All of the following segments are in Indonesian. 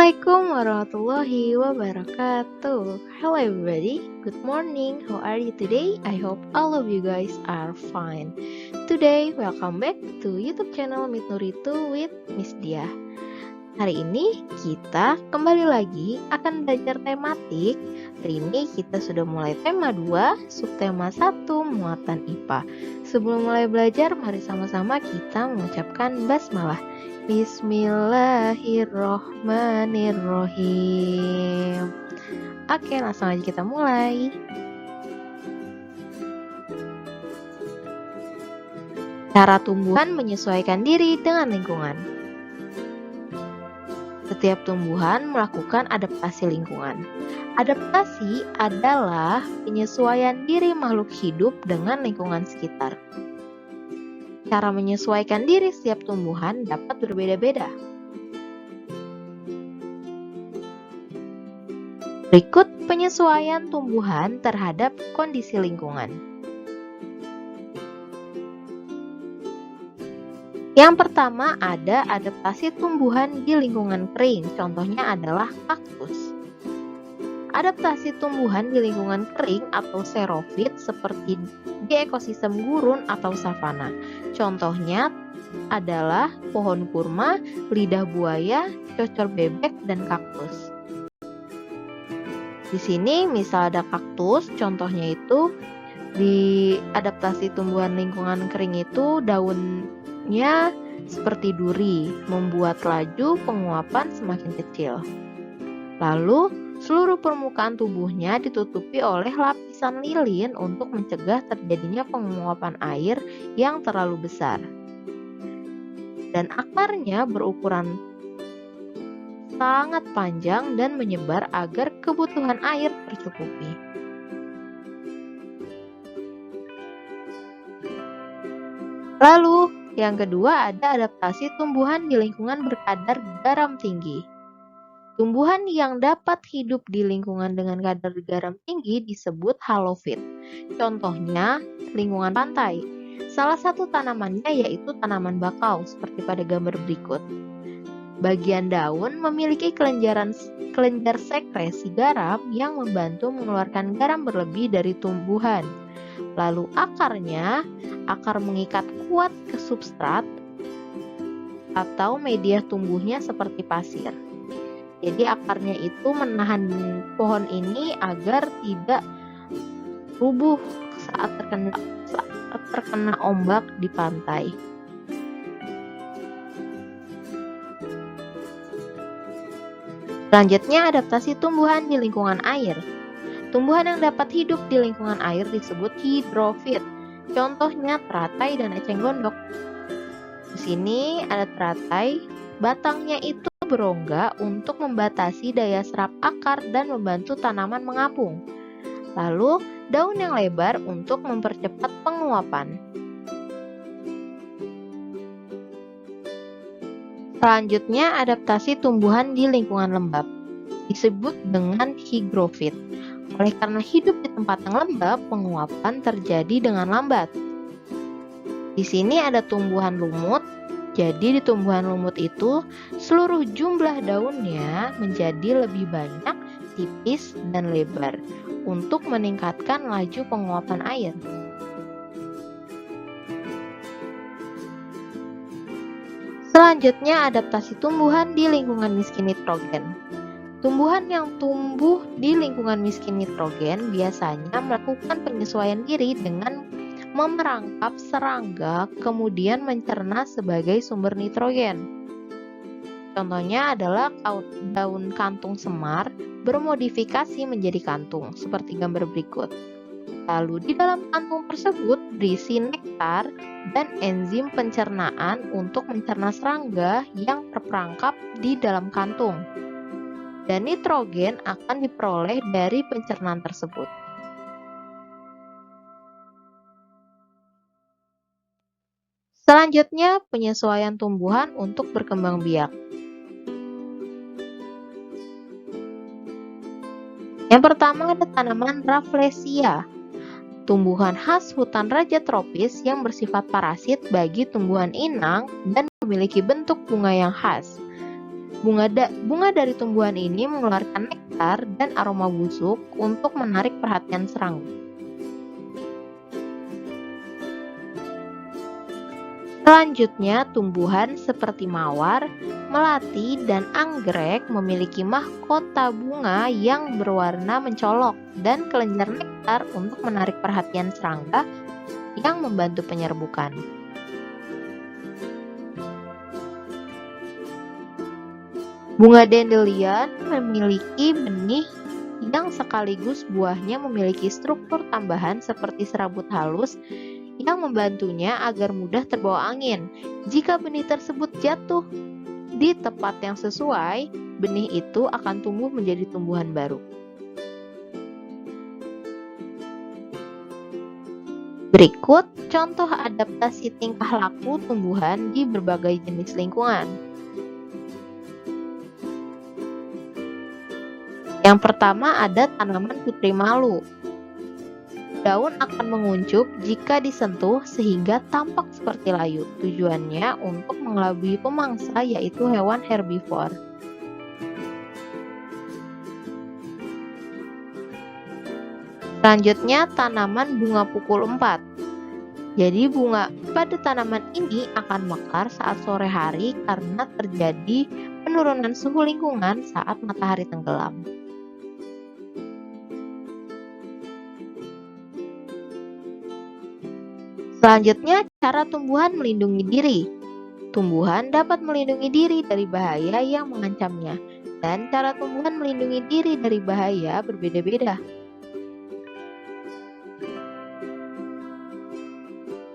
Assalamualaikum warahmatullahi wabarakatuh. Hello everybody, good morning. How are you today? I hope all of you guys are fine. Today, welcome back to YouTube channel Meet Nuritu with Miss Diah. Hari ini kita kembali lagi akan belajar tematik. Hari ini kita sudah mulai tema 2, subtema 1, muatan IPA. Sebelum mulai belajar, mari sama-sama kita mengucapkan basmalah. Bismillahirrohmanirrohim. Oke, langsung aja kita mulai. Cara tumbuhan menyesuaikan diri dengan lingkungan. Setiap tumbuhan melakukan adaptasi lingkungan. Adaptasi adalah penyesuaian diri makhluk hidup dengan lingkungan sekitar. Cara menyesuaikan diri setiap tumbuhan dapat berbeda-beda. Berikut penyesuaian tumbuhan terhadap kondisi lingkungan. Yang pertama ada adaptasi tumbuhan di lingkungan kering, contohnya adalah kaktus. Adaptasi tumbuhan di lingkungan kering atau xerofit seperti di ekosistem gurun atau savana. Contohnya adalah pohon kurma, lidah buaya, cocor bebek, dan kaktus. Di sini misal ada kaktus, contohnya itu di adaptasi tumbuhan lingkungan kering itu daunnya seperti duri, membuat laju penguapan semakin kecil. Lalu seluruh permukaan tubuhnya ditutupi oleh lapisan lilin untuk mencegah terjadinya penguapan air yang terlalu besar. Dan akarnya berukuran sangat panjang dan menyebar agar kebutuhan air tercukupi. Lalu, yang kedua ada adaptasi tumbuhan di lingkungan berkadar garam tinggi. Tumbuhan yang dapat hidup di lingkungan dengan kadar garam tinggi disebut halofit. Contohnya, lingkungan pantai. Salah satu tanamannya yaitu tanaman bakau, seperti pada gambar berikut. Bagian daun memiliki kelenjar sekresi garam yang membantu mengeluarkan garam berlebih dari tumbuhan. Lalu akar mengikat kuat ke substrat atau media tumbuhnya seperti pasir. Jadi akarnya itu menahan pohon ini agar tidak rubuh saat terkena ombak di pantai. Selanjutnya adaptasi tumbuhan di lingkungan air. Tumbuhan yang dapat hidup di lingkungan air disebut hidrofit. Contohnya teratai dan eceng gondok. Di sini ada teratai, batangnya itu berongga untuk membatasi daya serap akar dan membantu tanaman mengapung. Lalu, daun yang lebar untuk mempercepat penguapan. Selanjutnya, adaptasi tumbuhan di lingkungan lembab disebut dengan higrofit. Oleh karena hidup di tempat yang lembab, penguapan terjadi dengan lambat. Di sini ada tumbuhan lumut. Jadi di tumbuhan lumut itu, seluruh jumlah daunnya menjadi lebih banyak, tipis, dan lebar untuk meningkatkan laju penguapan air. Selanjutnya, adaptasi tumbuhan di lingkungan miskin nitrogen. Tumbuhan yang tumbuh di lingkungan miskin nitrogen biasanya melakukan penyesuaian diri dengan memerangkap serangga, kemudian mencerna sebagai sumber nitrogen. Contohnya adalah daun kantung semar bermodifikasi menjadi kantung, seperti gambar berikut. Lalu di dalam kantung tersebut berisi nektar dan enzim pencernaan untuk mencerna serangga yang terperangkap di dalam kantung. Dan nitrogen akan diperoleh dari pencernaan tersebut. Selanjutnya, penyesuaian tumbuhan untuk berkembang biak. Yang pertama ada tanaman Rafflesia. tumbuhan khas hutan raja tropis yang bersifat parasit bagi tumbuhan inang dan memiliki bentuk bunga yang khas. Bunga dari tumbuhan ini mengeluarkan nektar dan aroma busuk untuk menarik perhatian serangga. Selanjutnya, tumbuhan seperti mawar, melati, dan anggrek memiliki mahkota bunga yang berwarna mencolok dan kelenjar nektar untuk menarik perhatian serangga yang membantu penyerbukan. Bunga dandelion memiliki benih yang sekaligus buahnya memiliki struktur tambahan seperti serabut halus yang membantunya agar mudah terbawa angin. Jika benih tersebut jatuh di tempat yang sesuai, benih itu akan tumbuh menjadi tumbuhan baru. Berikut contoh adaptasi tingkah laku tumbuhan di berbagai jenis lingkungan. Yang pertama ada tanaman putri malu. Daun akan menguncup jika disentuh sehingga tampak seperti layu. Tujuannya untuk mengelabui pemangsa yaitu hewan herbivor. Selanjutnya tanaman bunga pukul 4. Jadi bunga pada tanaman ini akan mekar saat sore hari karena terjadi penurunan suhu lingkungan saat matahari tenggelam. Selanjutnya, cara tumbuhan melindungi diri. Tumbuhan dapat melindungi diri dari bahaya yang mengancamnya, dan cara tumbuhan melindungi diri dari bahaya berbeda-beda.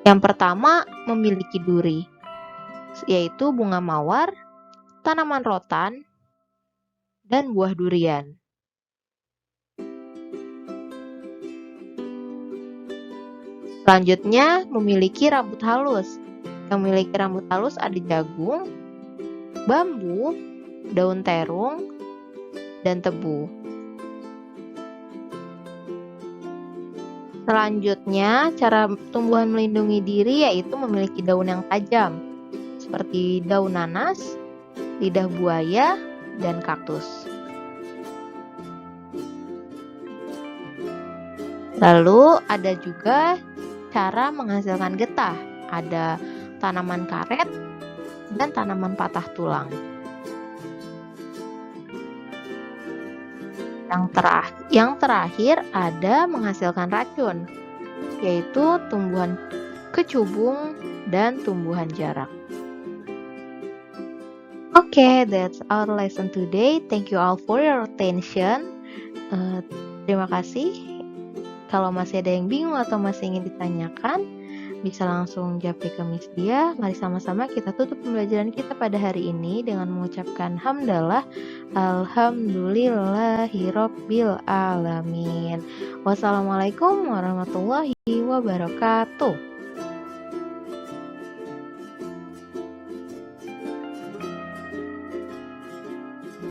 Yang pertama, memiliki duri, yaitu bunga mawar, tanaman rotan, dan buah durian. Selanjutnya, memiliki rambut halus. Yang memiliki rambut halus ada jagung, bambu, daun terung, dan tebu. Selanjutnya, cara tumbuhan melindungi diri yaitu memiliki daun yang tajam, seperti daun nanas, lidah buaya, dan kaktus. Lalu ada juga cara menghasilkan getah, ada tanaman karet dan tanaman patah tulang. Yang terakhir ada menghasilkan racun, yaitu tumbuhan kecubung dan tumbuhan jarak. Okay, that's our lesson today. Thank you all for your attention. Terima kasih. Kalau masih ada yang bingung atau masih ingin ditanyakan, bisa langsung japri ke Miss Dia. Mari sama-sama kita tutup pembelajaran kita pada hari ini dengan mengucapkan hamdalah, alhamdulillahirobbil alamin. Wassalamualaikum warahmatullahi wabarakatuh.